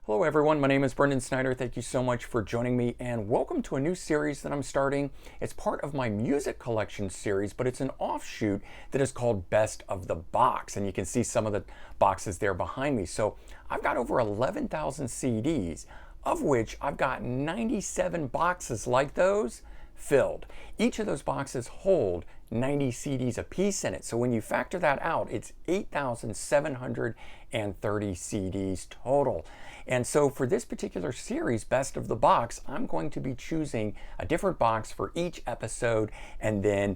Hello everyone, my name is Brendan Snyder. Thank you so much for joining me and welcome to a new series that I'm starting. It's part of my music collection series, but it's an offshoot that is called Best of the Box, and you can see some of the boxes there behind me. So I've got over 11,000 CDs, of which I've got 97 boxes like those filled. Each of those boxes hold 90 CDs a piece in it. So when you factor that out, it's 8,730 CDs total. And so for this particular series, Best of the Box, I'm going to be choosing a different box for each episode and then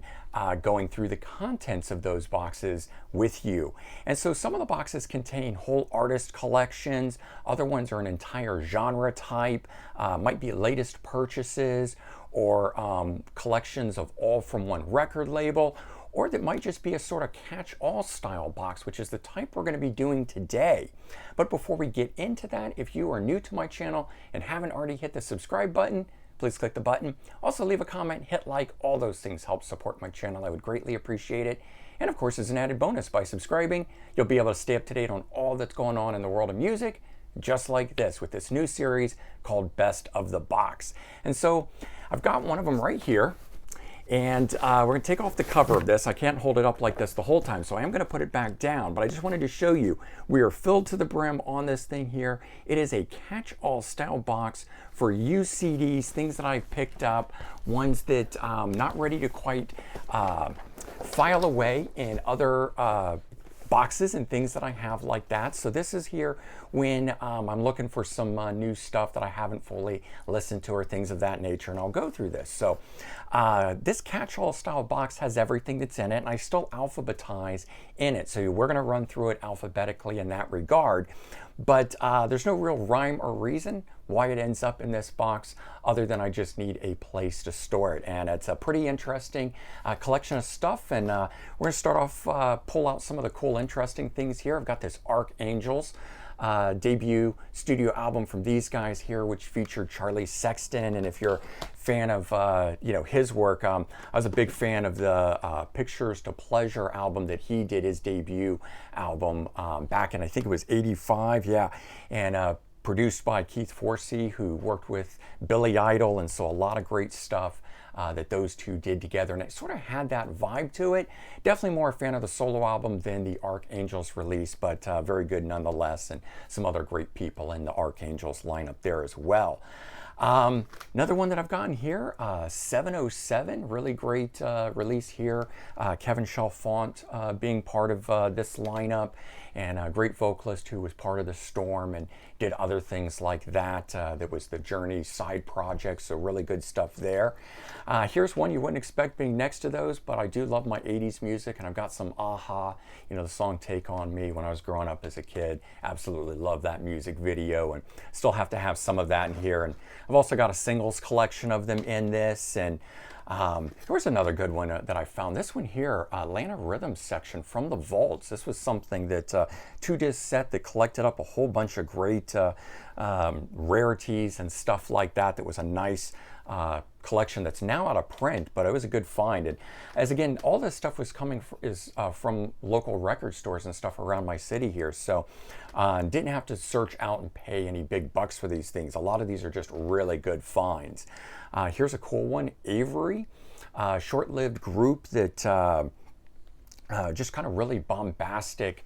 going through the contents of those boxes with you. And so some of the boxes contain whole artist collections, other ones are an entire genre type, might be latest purchases, or collections of all from one record label, or that might just be a sort of catch-all style box, which is the type we're going to be doing today. But before we get into that, if you are new to my channel and haven't already hit the subscribe button, please click the button. Also leave a comment, hit like, all those things help support my channel. I would greatly appreciate it. And of course, as an added bonus, by subscribing, you'll be able to stay up to date on all that's going on in the world of music, just like this, with this new series called Best of the Box. And so I've got one of them right here. And we're going to take off the cover of this. I can't hold it up like this the whole time, so I am going to put it back down. But I just wanted to show you, we are filled to the brim on this thing here. It is a catch-all style box for used CDs, things that I've picked up, ones that I'm not ready to quite file away in other boxes and things that I have like that. So this is here when I'm looking for some new stuff that I haven't fully listened to or things of that nature, and I'll go through this. So this catch-all style box has everything that's in it, and I still alphabetize in it. So we're going to run through it alphabetically in that regard. But there's no real rhyme or reason why it ends up in this box other than I just need a place to store it. And it's a pretty interesting collection of stuff. And we're going to start off, pull out some of the cool, interesting things here. I've got this Archangels debut studio album from these guys here, which featured Charlie Sexton. And if you're a fan of his work, I was a big fan of the Pictures to Pleasure album that he did, his debut album back in, I think it was 85, yeah, and produced by Keith Forsey, who worked with Billy Idol, and so a lot of great stuff that those two did together, and it sort of had that vibe to it. Definitely more a fan of the solo album than the Archangels release, but very good nonetheless, and some other great people in the Archangels lineup there as well. Another one that I've gotten here, 707, really great release here. Kevin Chalfant being part of this lineup, and a great vocalist who was part of the Storm and did other things like that. That was the Journey side project, so really good stuff there. Here's one you wouldn't expect being next to those, but I do love my 80s music, and I've got some Aha, the song Take On Me when I was growing up as a kid. Absolutely love that music video, and still have to have some of that in here. And I've also got a singles collection of them in this, and here's another good one that I found. This one here, Atlanta Rhythm section from the Vaults. This was something that, two-disc set that collected up a whole bunch of great rarities and stuff like that. That was a nice collection that's now out of print, but it was a good find. And as again, all this stuff was coming from local record stores and stuff around my city here, so didn't have to search out and pay any big bucks for these things. A lot of these are just really good finds. Here's a cool one, Avery, short-lived group that just kind of really bombastic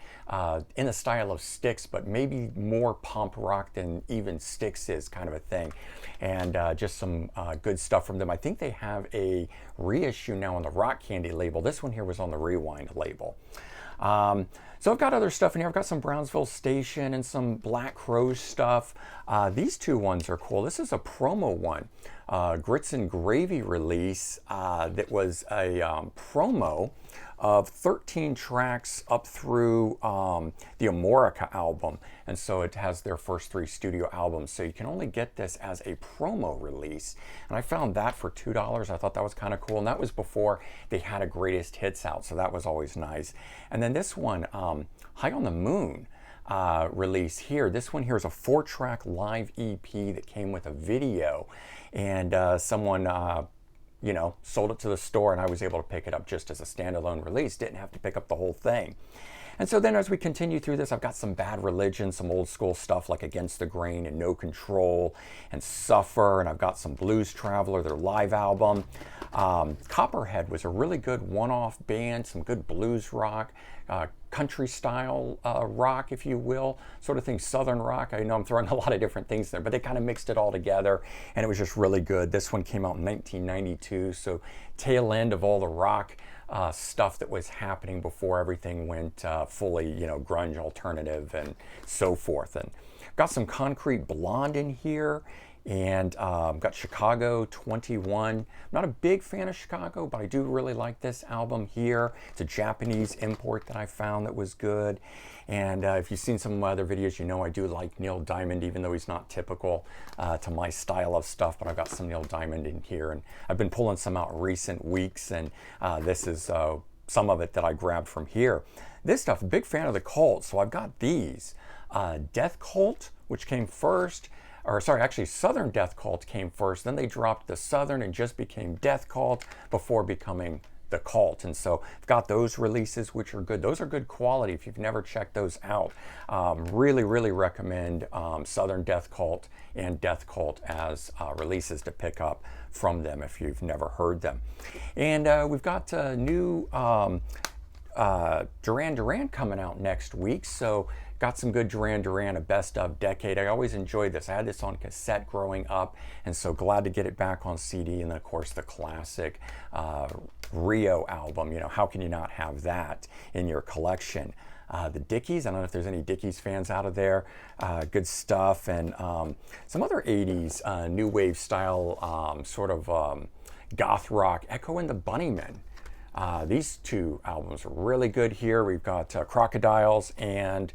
in the style of Styx, but maybe more punk rock than even Styx is, kind of a thing. And just some good stuff from them. I think they have a reissue now on the Rock Candy label. This one here was on the Rewind label. So I've got other stuff in here. I've got some Brownsville Station and some Black Crowes stuff. These two ones are cool. This is a promo one, Grits and Gravy release that was a promo of 13 tracks up through the Amorica album. And so it has their first 3 studio albums. So you can only get this as a promo release. And I found that for $2. I thought that was kind of cool. And that was before they had a greatest hits out. So that was always nice. And then this one, High on the Moon release here. This one here is a 4-track live EP that came with a video. And someone sold it to the store, and I was able to pick it up just as a standalone release. Didn't have to pick up the whole thing. And so then as we continue through this, I've got some Bad Religion, some old school stuff like Against the Grain and No Control and Suffer, and I've got some Blues Traveler, their live album. Copperhead was a really good one-off band, some good blues rock, country style rock, if you will, sort of thing, southern rock. I know I'm throwing a lot of different things there, but they kind of mixed it all together, and it was just really good. This one came out in 1992, so tail end of all the rock stuff that was happening before everything went fully, grunge, alternative, and so forth. And got some Concrete Blonde in here, and got Chicago 21. I'm not a big fan of Chicago, but I do really like this album here. It's a Japanese import that I found that was good. And if you've seen some of my other videos, you know I do like Neil Diamond, even though he's not typical to my style of stuff, but I've got some Neil Diamond in here, and I've been pulling some out recent weeks, and this is some of it that I grabbed from here. This stuff, big fan of the Cult, so I've got these. Death Cult, which came first, or sorry, actually Southern Death Cult came first, then they dropped the Southern and just became Death Cult before becoming the Cult. And so I've got those releases, which are good. Those are good quality if you've never checked those out. Really, really recommend Southern Death Cult and Death Cult as releases to pick up from them if you've never heard them. And we've got new Duran Duran coming out next week, so got some good Duran Duran, a best of decade. I always enjoyed this. I had this on cassette growing up, and so glad to get it back on CD. And then of course the classic Rio album. How can you not have that in your collection? The Dickies, I don't know if there's any Dickies fans out of there. Good stuff. And some other 80s new wave style sort of goth rock, Echo and the Bunnymen. These two albums are really good here. We've got Crocodiles and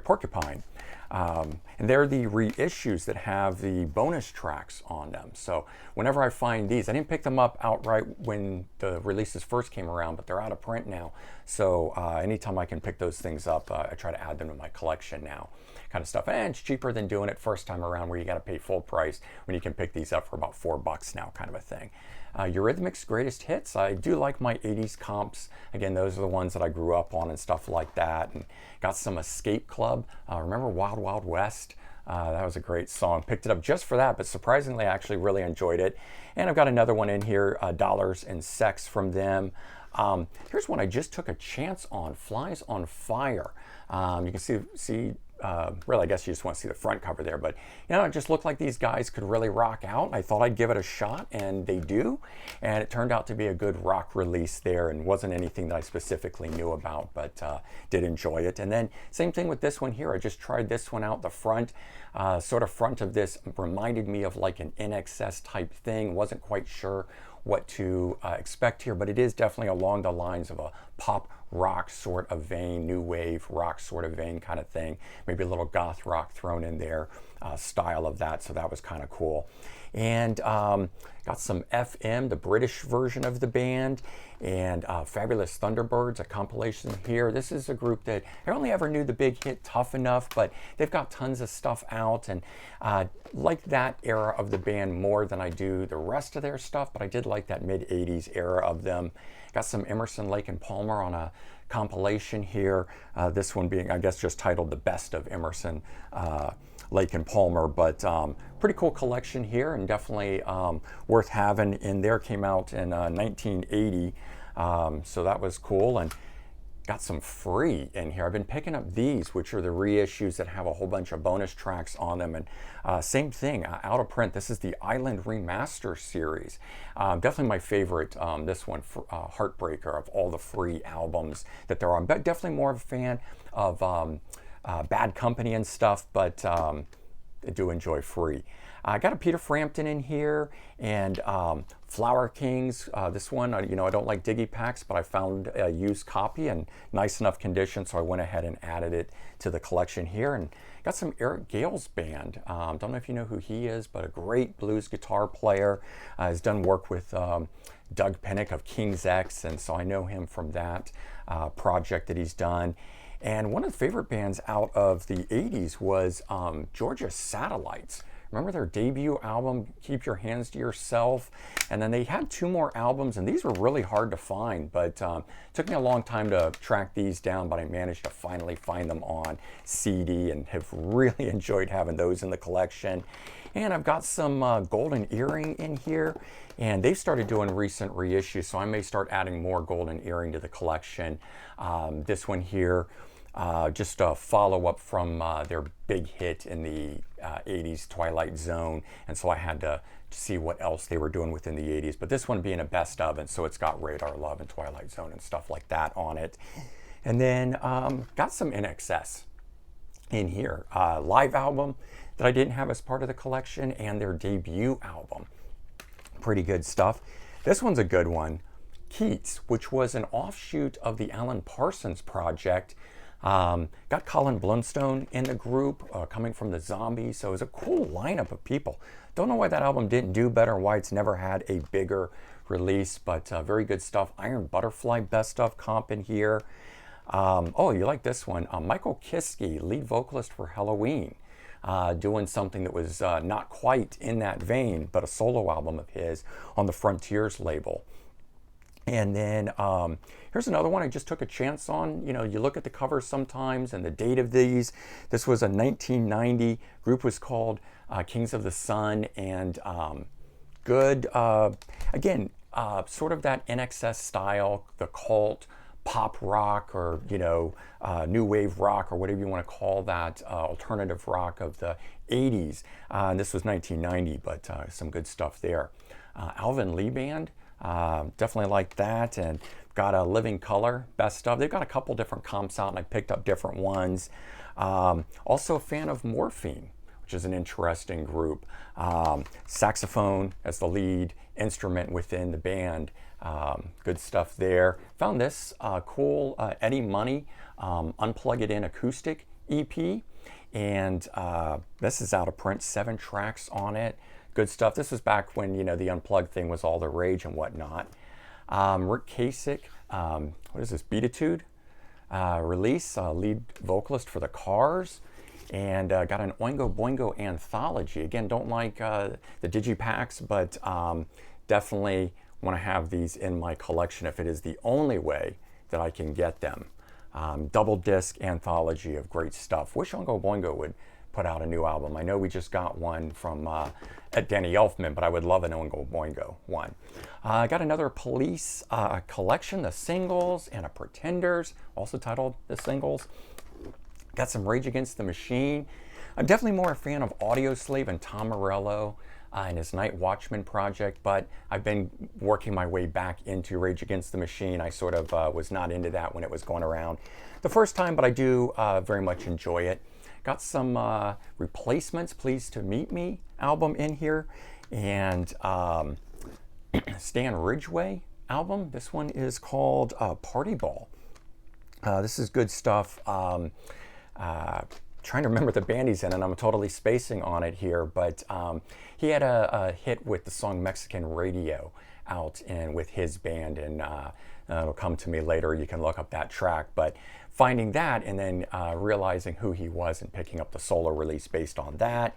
Porcupine. And they're the reissues that have the bonus tracks on them. So whenever I find these, I didn't pick them up outright when the releases first came around, but they're out of print now. So anytime I can pick those things up, I try to add them to my collection now, kind of stuff. And it's cheaper than doing it first time around where you got to pay full price when you can pick these up for about $4 now, kind of a thing. Eurythmics Greatest Hits. I do like my 80s comps. Again, those are the ones that I grew up on and stuff like that. And got some Escape Club. Remember Wild Wild West? That was a great song. Picked it up just for that, but surprisingly, I actually really enjoyed it. And I've got another one in here, Dollars and Sex from them. Here's one I just took a chance on, Flies on Fire. You can see really, I guess you just want to see the front cover there, but it just looked like these guys could really rock out. I thought I'd give it a shot, and they do. And it turned out to be a good rock release there, and wasn't anything that I specifically knew about, but did enjoy it. And then same thing with this one here. I just tried this one out. The front, sort of front of this reminded me of like an NXS type thing. Wasn't quite sure what to expect here, but it is definitely along the lines of a pop rock sort of vein, new wave rock sort of vein kind of thing, maybe a little goth rock thrown in there, style of that, so that was kind of cool. And got some FM, the British version of the band, and Fabulous Thunderbirds, a compilation here. This is a group that I only ever knew the big hit Tough Enough, but they've got tons of stuff out, and like that era of the band more than I do the rest of their stuff, but I did like that mid-80s era of them. Got some Emerson, Lake and Palmer on a compilation here. This one being, I guess, just titled The Best of Emerson, Lake and Palmer, but pretty cool collection here, and definitely worth having in there. Came out in 1980, so that was cool. And got some free in here. I've been picking up these, which are the reissues that have a whole bunch of bonus tracks on them, and same thing, out of print. This is the Island Remaster series. Definitely my favorite, this one, Heartbreaker, of all the free albums that there are. But definitely more of a fan of Bad Company and stuff, but I do enjoy free. I got a Peter Frampton in here, and Flower Kings. This one, I don't like Diggy Packs, but I found a used copy in nice enough condition, so I went ahead and added it to the collection here. And got some Eric Gale's band. Don't know if you know who he is, but a great blues guitar player. Has done work with Doug Pinnick of King's X, and so I know him from that project that he's done. And one of the favorite bands out of the 80s was Georgia Satellites. remember their debut album, Keep Your Hands to Yourself? And then they had 2 more albums, and these were really hard to find, but it took me a long time to track these down, but I managed to finally find them on CD and have really enjoyed having those in the collection. And I've got some golden earring in here, and they've started doing recent reissues, so I may start adding more golden earring to the collection. This one here, just a follow-up from their big hit in the 80s, Twilight Zone, and so I had to see what else they were doing within the 80s. But this one being a best of, and so it's got Radar Love and Twilight Zone and stuff like that on it. And then got some NXS in here. Live album that I didn't have as part of the collection, and their debut album. Pretty good stuff. This one's a good one. Keats, which was an offshoot of the Alan Parsons Project. Got Colin Blunstone in the group, coming from the Zombies, so it was a cool lineup of people. Don't know why that album didn't do better, why it's never had a bigger release, but very good stuff. Iron Butterfly best of comp in here. Oh, you like this one. Michael Kiske, lead vocalist for Halloween, doing something that was not quite in that vein, but a solo album of his on the Frontiers label. And then here's another one I just took a chance on. You know, you look at the covers sometimes and the date of these. This was a 1990. Group was called Kings of the Sun, and good, again, sort of that NXS style, the cult, pop rock, or, you know, new wave rock, or whatever you want to call that, alternative rock of the 80s. And this was 1990, but some good stuff there. Alvin Lee Band. Definitely like that, and got a Living Color best of. They've got a couple different comps out, and I picked up different ones. Also a fan of Morphine, which is an interesting group. Saxophone as the lead instrument within the band. Good stuff there. Found this cool Eddie Money Unplug It In acoustic EP, and this is out of print, 7 tracks on it. Good stuff. This was back when, you know, the unplugged thing was all the rage and whatnot. Rick Kasich, what is this, Beatitude release, lead vocalist for the Cars, and got an Oingo Boingo anthology. Again, don't like the digipacks, but definitely want to have these in my collection if it is the only way that I can get them. Double disc anthology of great stuff. Wish Oingo Boingo would put out a new album. I know we just got one from at Danny Elfman, but I would love an Oingo Boingo one. I got another Police collection, the singles, and a Pretenders, also titled The Singles. Got some Rage Against the Machine. I'm definitely more a fan of Audioslave and Tom Morello and his Night Watchman project, but I've been working my way back into Rage Against the Machine. I sort of was not into that when it was going around the first time, but I do very much enjoy it. Got some Replacements, Pleased to Meet Me album in here, and Stan Ridgway album. This one is called Party Ball. This is good stuff. Trying to remember the band he's in, and I'm totally spacing on it here, but he had a hit with the song Mexican Radio out and with his band, and it'll come to me later. You can look up that track, but finding that and then realizing who he was and picking up the solo release based on that.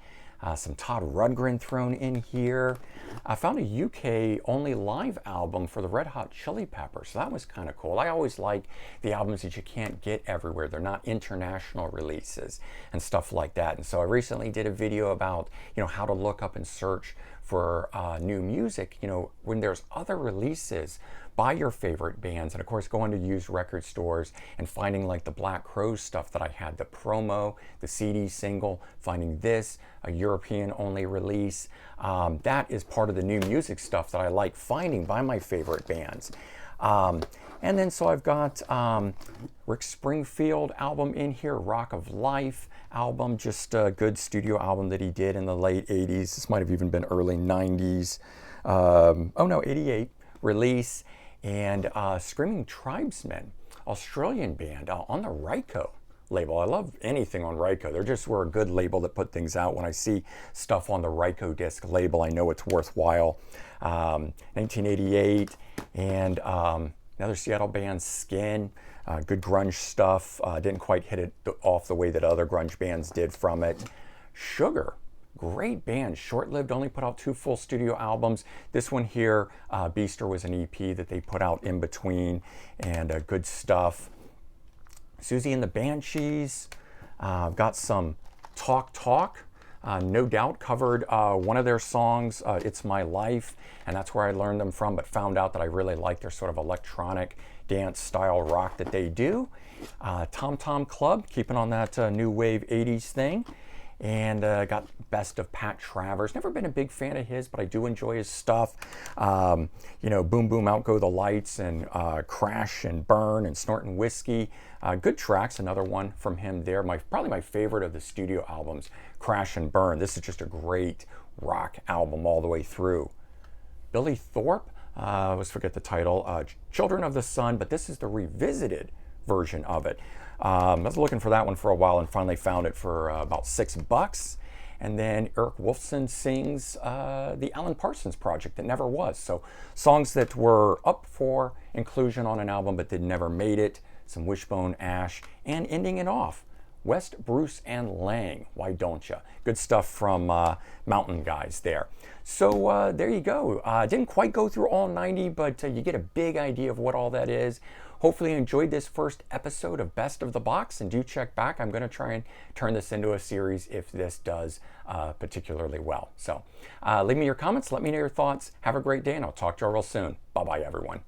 Some Todd Rundgren thrown in here. I found a UK only live album for the Red Hot Chili Peppers, so that was kind of cool. I always like the albums that you can't get everywhere. They're not international releases and stuff like that. And so I recently did a video about, you know, how to look up and search for new music, you know, when there's other releases by your favorite bands. And of course, going to used record stores and finding like the Black Crowes stuff that I had, the promo, the CD single, finding this, a European only release. That is part of the new music stuff that I like finding by my favorite bands. And then so I've got Rick Springfield album in here, Rock of Life album, just a good studio album that he did in the late 80s. This might have even been early 90s. 88 release. And Screaming Tribesmen, Australian band on the Ryko label. I love anything on Ryko. They just were a good label that put things out. When I see stuff on the Ryko disc label, I know it's worthwhile. 1988, and another Seattle band, Skin. Good grunge stuff. Didn't quite hit it off the way that other grunge bands did from it. Sugar, Great band, short-lived, only put out 2 full studio albums. This one here, Beaster, was an EP that they put out in between, and good stuff. Susie and the Banshees, got some Talk. No Doubt covered one of their songs, It's My Life, and that's where I learned them from, but found out that I really like their sort of electronic dance style rock that they do. Tom Tom Club, keeping on that new wave 80s thing. And got Best of Pat Travers. Never been a big fan of his, but I do enjoy his stuff. You know, Boom Boom Out Go the Lights, and Crash and Burn, and Snortin' Whiskey. Good tracks, another one from him there. Probably my favorite of the studio albums, Crash and Burn. This is just a great rock album all the way through. Billy Thorpe, I always forget the title, Children of the Sun, but this is the revisited version of it. I was looking for that one for a while and finally found it for about $6. And then Eric Wolfson sings the Alan Parsons Project that never was. So songs that were up for inclusion on an album but that never made it. Some Wishbone Ash, and ending it off, West, Bruce, and Lang, Why Don't Ya? Good stuff from Mountain Guys there. So there you go. Didn't quite go through all 90, but you get a big idea of what all that is. Hopefully you enjoyed this first episode of Best of the Box, and do check back. I'm going to try and turn this into a series if this does particularly well. So leave me your comments. Let me know your thoughts. Have a great day, and I'll talk to you all real soon. Bye-bye, everyone.